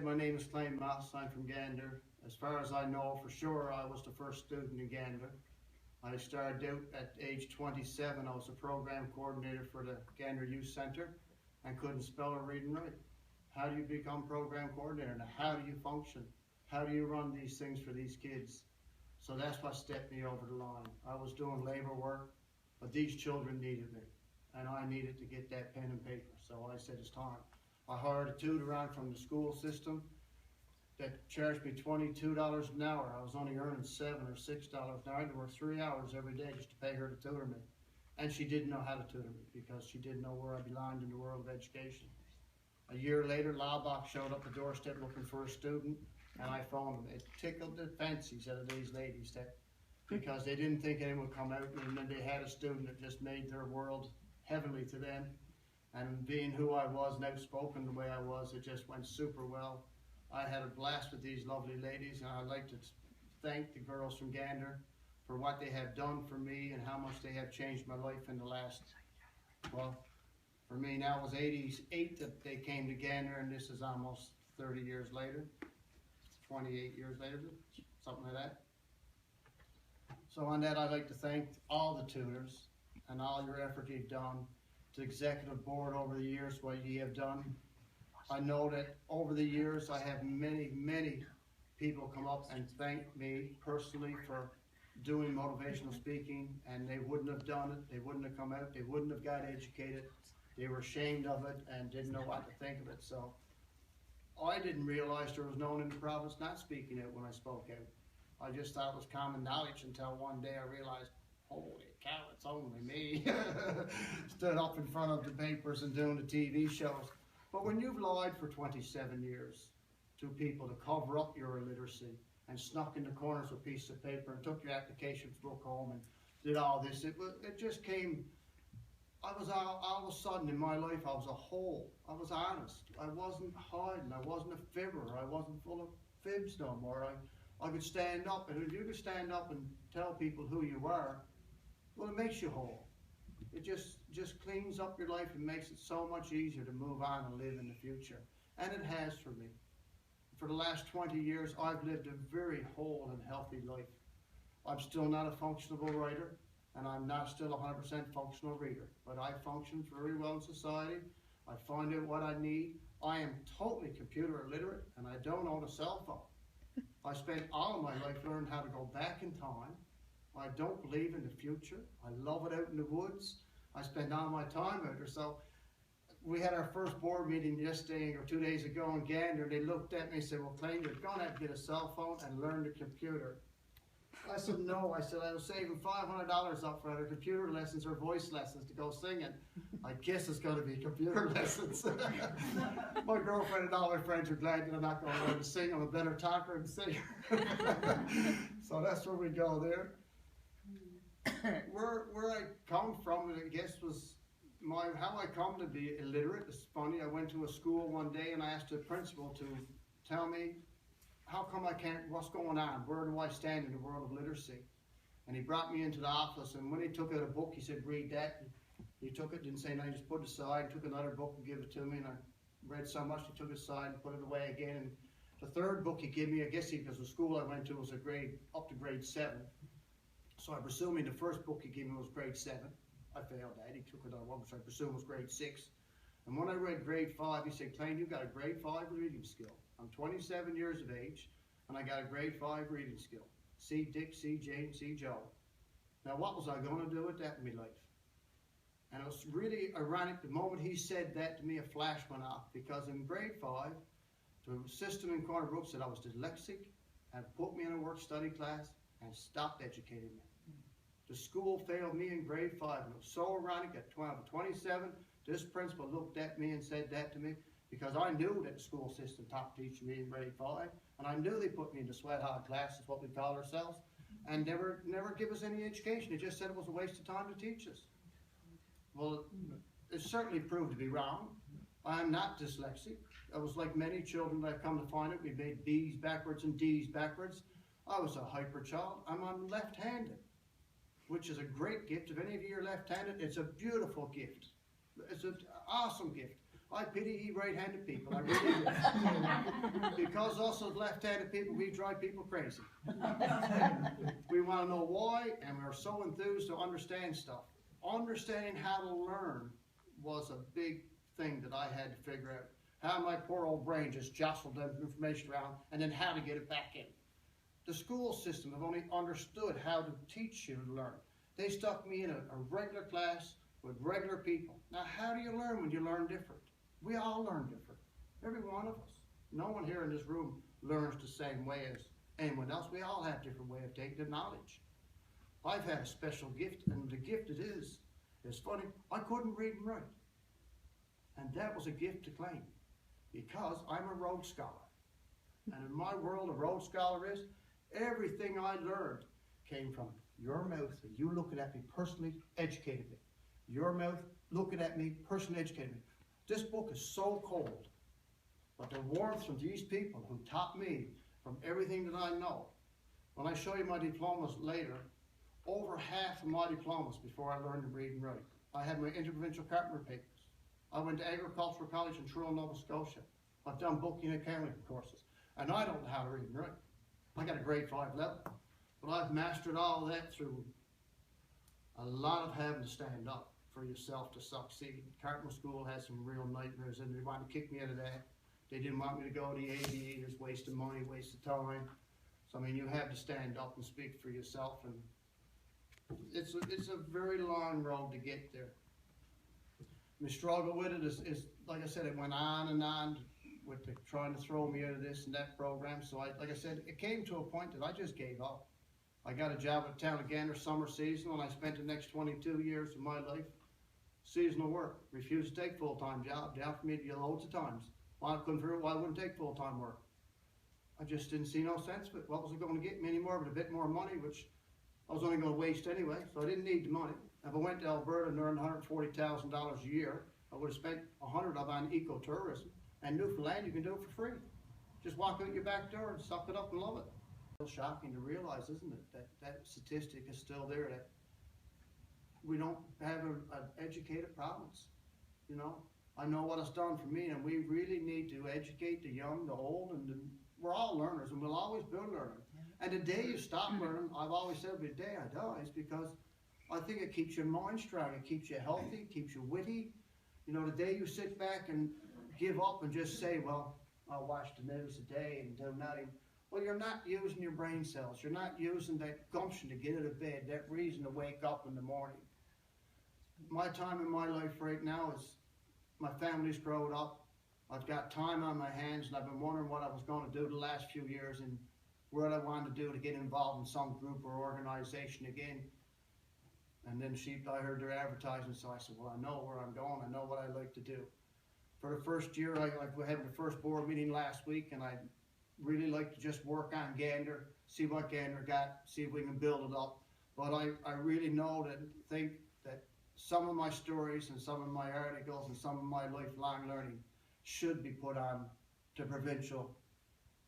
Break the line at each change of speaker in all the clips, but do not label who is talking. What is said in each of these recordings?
my name is Clane Moss. I'm from Gander. As far as I know, for sure, I was the first student in Gander. I started out at age 27. I was a program coordinator for the Gander Youth Centre and couldn't spell or read and write. How do you become program coordinator? And how do you function? How do you run these things for these kids? So that's what stepped me over the line. I was doing labor work, but these children needed me, and I needed to get that pen and paper. So I said, it's time. I hired a tutor on from the school system that charged me $22 an hour. I was only earning $7 or $6 an hour. I had to work 3 hours every day just to pay her to tutor me. And she didn't know how to tutor me because she didn't know where I belonged in the world of education. A year later, Laubach showed up at the doorstep looking for a student, and I phoned him. It tickled the fancies out of these ladies that, because they didn't think anyone would come out, and then they had a student that just made their world heavenly to them. And being who I was and outspoken the way I was, it just went super well. I had a blast with these lovely ladies, and I'd like to thank the girls from Gander for what they have done for me and how much they have changed my life in the last, well, for me now it was 88 that they came to Gander, and this is almost 30 years later, 28 years later, something like that. So on that, I'd like to thank all the tutors and all your effort you've done, to the executive board over the years, what you have done. I know that over the years, I have many people come up and thank me personally for doing motivational speaking, and they wouldn't have done it, they wouldn't have come out, they wouldn't have got educated, they were ashamed of it and didn't know what to think of it. So I didn't realize there was no one in the province not speaking out when I spoke out. I just thought it was common knowledge until one day I realized, holy cow, it's only me. Stood up in front of the papers and doing the TV shows. But when you've lied for 27 years to people to cover up your illiteracy and snuck in the corners with a piece of paper and took your application book home and did all this, it just came, I was all of a sudden in my life, I was a whole. I was honest. I wasn't hiding. I wasn't a fibber. I wasn't full of fibs no more. I could stand up, and if you could stand up and tell people who you are, well, it makes you whole. It just cleans up your life and makes it so much easier to move on and live in the future. And it has for me. For the last 20 years, I've lived a very whole and healthy life. I'm still not a functional writer, and I'm not still a 100% functional reader, but I function very well in society. I find out what I need. I am totally computer illiterate, and I don't own a cell phone. I spent all of my life learning how to go back in time. I don't believe in the future. I love it out in the woods. I spend all my time out there. So we had our first board meeting yesterday or 2 days ago in Gander. They looked at me and said, well, Clane, you're going to have to get a cell phone and learn the computer. I said, no. I said, I was saving $500 up for either computer lessons or voice lessons to go singing. I guess it's going to be computer lessons. My girlfriend and all my friends are glad that I'm not going to learn to sing. I'm a better talker and singer. So that's where we go there. Where I come from, I guess, was how I come to be illiterate. It's funny. I went to a school one day and I asked the principal to tell me, how come I can't, what's going on? Where do I stand in the world of literacy? And he brought me into the office, and when he took out a book, he said, read that. He took it, didn't say nothing, just put it aside, took another book and gave it to me, and I read so much, he took it aside and put it away again. And the third book he gave me, I guess because the school I went to was up to grade 7. So I'm presuming the first book he gave me was grade 7. I failed that. He took another one, which I presume was grade 6. And when I read grade 5, he said, Clane, you got a grade 5 reading skill. I'm 27 years of age, and I got a grade 5 reading skill. See Dick, see Jane, see Joe. Now, what was I going to do with that in my life? And it was really ironic. The moment he said that to me, a flash went off, because in grade 5, the assistant in Corner Brook said I was dyslexic and put me in a work-study class and stopped educating me. The school failed me in grade 5, and it was so ironic at 27, this principal looked at me and said that to me, because I knew that the school system stopped teaching me in grade 5, and I knew they put me into sweat hard classes, what we call ourselves, and never give us any education. They just said it was a waste of time to teach us. Well, it certainly proved to be wrong. I'm not dyslexic. I was like many children that I've come to find out. We made B's backwards and D's backwards. I was a hyper child. I'm left-handed, which is a great gift. If any of you are left-handed, it's a beautiful gift. It's an awesome gift. I pity ye right-handed people, I really do. Because us as left-handed people, we drive people crazy. We want to know why, and we're so enthused to understand stuff. Understanding how to learn was a big thing that I had to figure out. How my poor old brain just jostled that information around, and then how to get it back in. The school system have only understood how to teach you to learn. They stuck me in a regular class with regular people. Now, how do you learn when you learn different? We all learn different. Every one of us. No one here in this room learns the same way as anyone else. We all have different way of taking the knowledge. I've had a special gift, and the gift it is funny. I couldn't read and write. And that was a gift to claim, because I'm a Rhodes Scholar. And in my world, a Rhodes Scholar is, everything I learned came from your mouth, and you looking at me personally educated me. Your mouth looking at me personally educated me. This book is so cold, but the warmth from these people who taught me from everything that I know. When I show you my diplomas later, over half of my diplomas before I learned to read and write. I had my interprovincial carpenter papers. I went to agricultural college in Truro, Nova Scotia. I've done booking and accounting courses, and I don't know how to read and write. I got a grade 5 level, but I've mastered all of that through a lot of having to stand up for yourself to succeed. Carpenter school had some real nightmares, and they wanted to kick me out of that. They didn't want me to go to the AGM. There's waste of money, waste of time. So I mean, you have to stand up and speak for yourself, and it's a very long road to get there. My struggle with it is like I said, it went on and on with trying to throw me out of this and that program. So like I said, it came to a point that I just gave up. I got a job at Town of Gander summer season, and I spent the next 22 years of my life seasonal work. Refused to take full-time job. They offered me to get loads of times. Well, I couldn't figure out why I wouldn't take full-time work. I just didn't see no sense of it. What was it going to get me anymore but a bit more money, which I was only going to waste anyway, so I didn't need the money. If I went to Alberta and earned $140,000 a year, I would have spent $100 of it on ecotourism. And Newfoundland, you can do it for free. Just walk out your back door and suck it up and love it. It's shocking to realize, isn't it, that statistic is still there, that we don't have an educated province. You know, I know what it's done for me, and we really need to educate the young, the old, and we're all learners, and we'll always be learning. And the day you stop learning, I've always said the day I die, is because I think it keeps your mind strong, it keeps you healthy, it keeps you witty. You know, the day you sit back and give up and just say, well, I'll watch the news a day and do nothing. Well, you're not using your brain cells. You're not using that gumption to get out of bed, that reason to wake up in the morning. My time in my life right now is my family's grown up. I've got time on my hands, and I've been wondering what I was going to do the last few years and what I wanted to do to get involved in some group or organization again. And then I heard their advertising, so I said, well, I know where I'm going. I know what I like to do. For the first year, I had the first board meeting last week, and I really like to just work on Gander, see what Gander got, see if we can build it up. But I really know think that some of my stories and some of my articles and some of my lifelong learning should be put on the provincial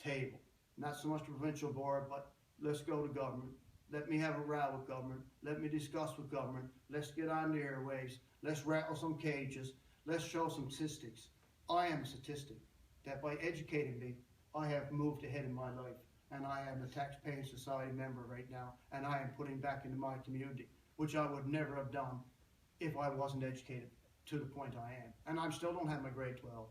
table. Not so much the provincial board, but let's go to government. Let me have a row with government. Let me discuss with government. Let's get on the airways. Let's rattle some cages. Let's show some statistics. I am a statistic that by educating me, I have moved ahead in my life, and I am a tax-paying society member right now, and I am putting back into my community, which I would never have done if I wasn't educated to the point I am. And I still don't have my grade 12,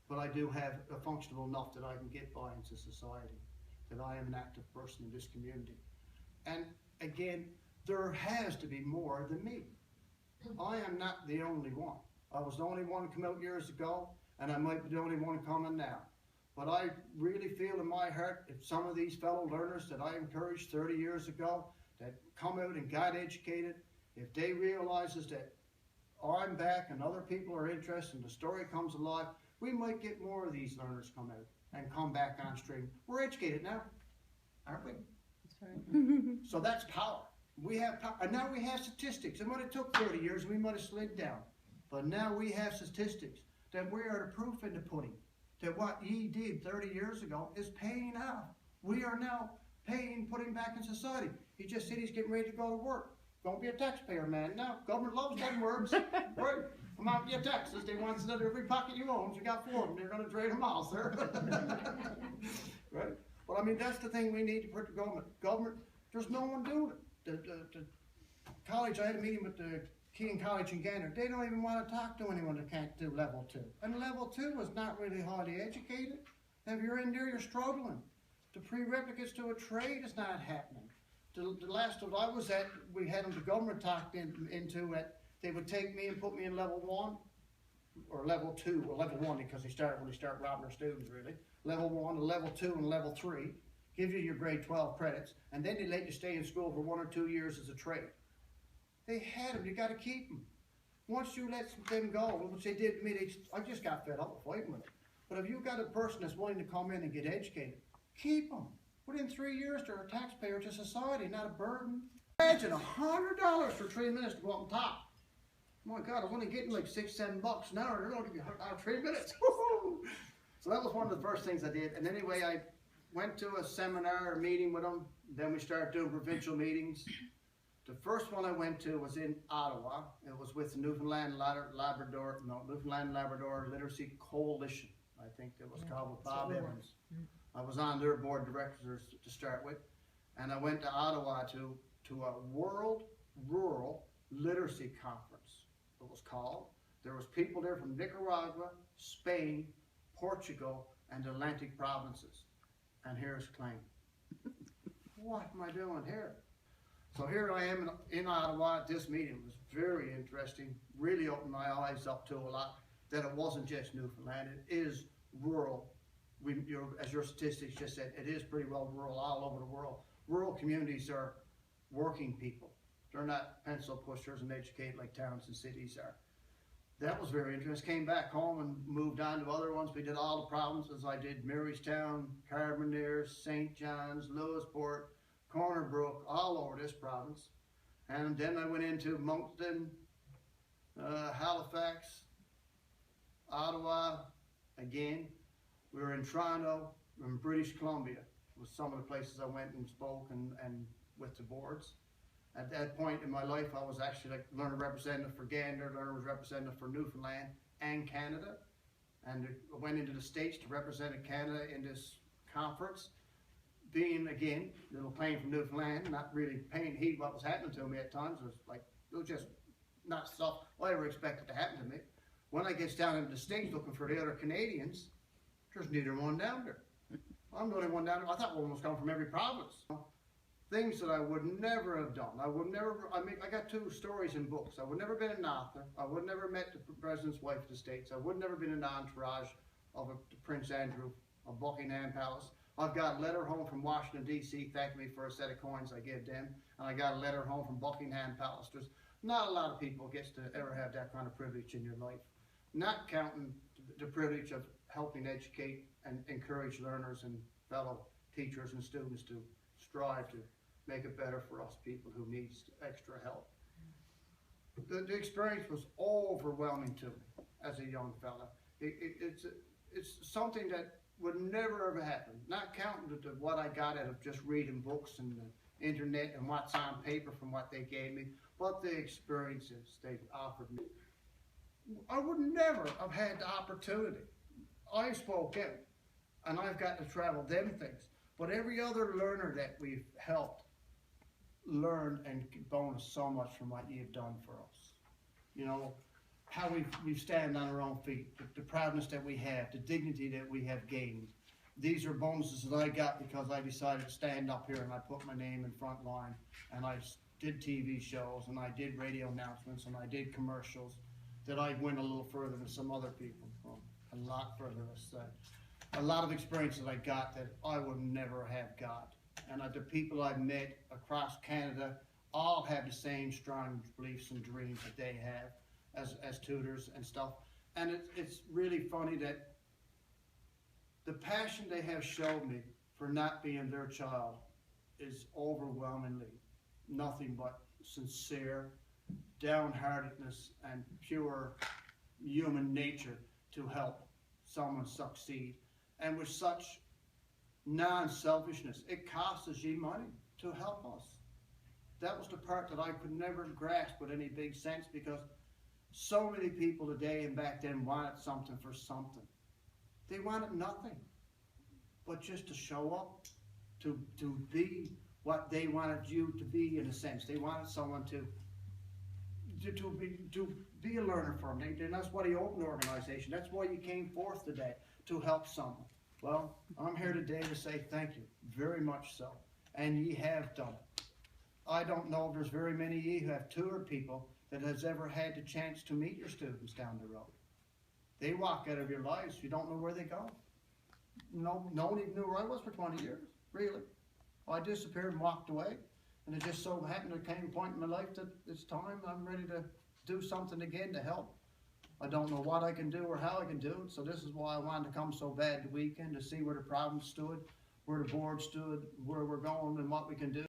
but I do have a functional enough that I can get by into society, that I am an active person in this community. And again, there has to be more than me. I am not the only one. I was the only one to come out years ago, and I might be the only one coming now. But I really feel in my heart, if some of these fellow learners that I encouraged 30 years ago that come out and got educated, if they realizes that I'm back and other people are interested and the story comes alive, we might get more of these learners come out and come back on stream. We're educated now, aren't we?
That's right.
So that's power. We have power. And now we have statistics. It might have took 30 years, we might have slid down. But now we have statistics that we are the proof in the pudding, that what ye did 30 years ago is paying off. We are now putting back in society. He just said he's getting ready to go to work. Don't be a taxpayer, man. Now, government loves them words. Right? Come out to your Texas, they want to know every pocket you own, you got 4 of them, they're going to drain them all, sir. Right? Well, I mean, that's the thing we need to put the government. Government, there's no one doing it. The college, I had a meeting with the Keene College in Gander, they don't even want to talk to anyone that can't do level 2. And level 2 is not really highly educated. If you're in there, you're struggling. The prerequisites to a trade is not happening. The last of I was at, we had them, the government talked into it. They would take me and put me in level 1 or level 2, or level 1 because they start when they start robbing their students really. Level 1, level 2, and level 3. Give you your grade 12 credits, and then they let you stay in school for 1 or 2 years as a trade. They had them, you got to keep them. Once you let them go, which they did to me, I just got fed up with fighting with them. But if you've got a person that's willing to come in and get educated, keep them. Within 3 years, they're a taxpayer to society, not a burden. Imagine $100 for 3 minutes to go up on top. My God, I was only getting like $6, $7 an hour. They're going to give you 3 minutes. So that was one of the first things I did. And anyway, I went to a seminar, a meeting with them. Then we started doing provincial meetings. The first one I went to was in Ottawa. It was with the Newfoundland Labrador Literacy Coalition. I think it was called, with Bob Evans. I was on their board of directors to start with, and I went to Ottawa to a World Rural Literacy Conference, it was called. There was people there from Nicaragua, Spain, Portugal, and the Atlantic provinces. And here's Clane. What am I doing here? So here I am in Ottawa at this meeting. It was very interesting, really opened my eyes up to a lot, that it wasn't just Newfoundland, it is rural. As your statistics just said, it is pretty well rural all over the world. Rural communities are working people. They're not pencil pushers and educated like towns and cities are. That was very interesting. Came back home and moved on to other ones. We did all the provinces. I did Marystown, Carbonear, St. John's, Lewisport, Corner Brook, all over this province. And then I went into Moncton, Halifax, Ottawa, again. We were in Toronto, in British Columbia, was some of the places I went and spoke and with the boards. At that point in my life, I was actually like learner representative for Gander, learner representative for Newfoundland and Canada. And I went into the States to represent Canada in this conference. Being, again, a little plain from Newfoundland, not really paying heed what was happening to me at times. It was just not stuff I ever expected to happen to me. When I get down into the States looking for the other Canadians, there's neither one down there. I'm the only one down there. I thought one was coming from every province. Things that I would never have done. I got 2 stories in books. I would never been an author. I would never met the president's wife of the States. I would never been in the entourage of Prince Andrew of Buckingham Palace. I've got a letter home from Washington, D.C. thanking me for a set of coins I gave them. And I got a letter home from Buckingham Palace. There's not a lot of people gets to ever have that kind of privilege in your life. Not counting the privilege of helping educate and encourage learners and fellow teachers and students to strive to make it better for us people who need extra help. The experience was overwhelming to me as a young fella. It's something that would never ever happen. Not counting what I got out of just reading books and the internet and what's on paper from what they gave me, but the experiences they offered me. I would never have had the opportunity. I spoke out, and I've got to travel them things. But every other learner that we've helped learned and bonus so much from what you've done for us. You know, how we stand on our own feet, the proudness that we have, the dignity that we have gained. These are bonuses that I got because I decided to stand up here and I put my name in front line, and I did TV shows and I did radio announcements and I did commercials that I went a little further than some other people. Well, a lot further, let's say. A lot of experience that I got that I would never have got. And the people I've met across Canada all have the same strong beliefs and dreams that they have as tutors and stuff. And it's really funny that the passion they have showed me for not being their child is overwhelmingly nothing but sincere downheartedness and pure human nature to help someone succeed. And with such non-selfishness, it costs us ye money to help us. That was the part that I could never grasp with any big sense, because So many people today and back then wanted something for something. They wanted nothing but just to show up, to be what they wanted you to be, in a sense. They wanted someone to be a learner for them. And that's why you opened the organization. That's why you came forth today, to help someone. Well, I'm here today to say thank you, very much so. And ye have done it. I don't know if there's very many of ye who have toured people that has ever had the chance to meet your students down the road. They walk out of your lives, you don't know where they go. No one even knew where I was for 20 years, really. I disappeared and walked away, and it just so happened there came a point in my life that it's time, I'm ready to do something again to help. I don't know what I can do or how I can do it, so this is why I wanted to come so bad the weekend, to see where the problem stood, where the board stood, where we're going and what we can do.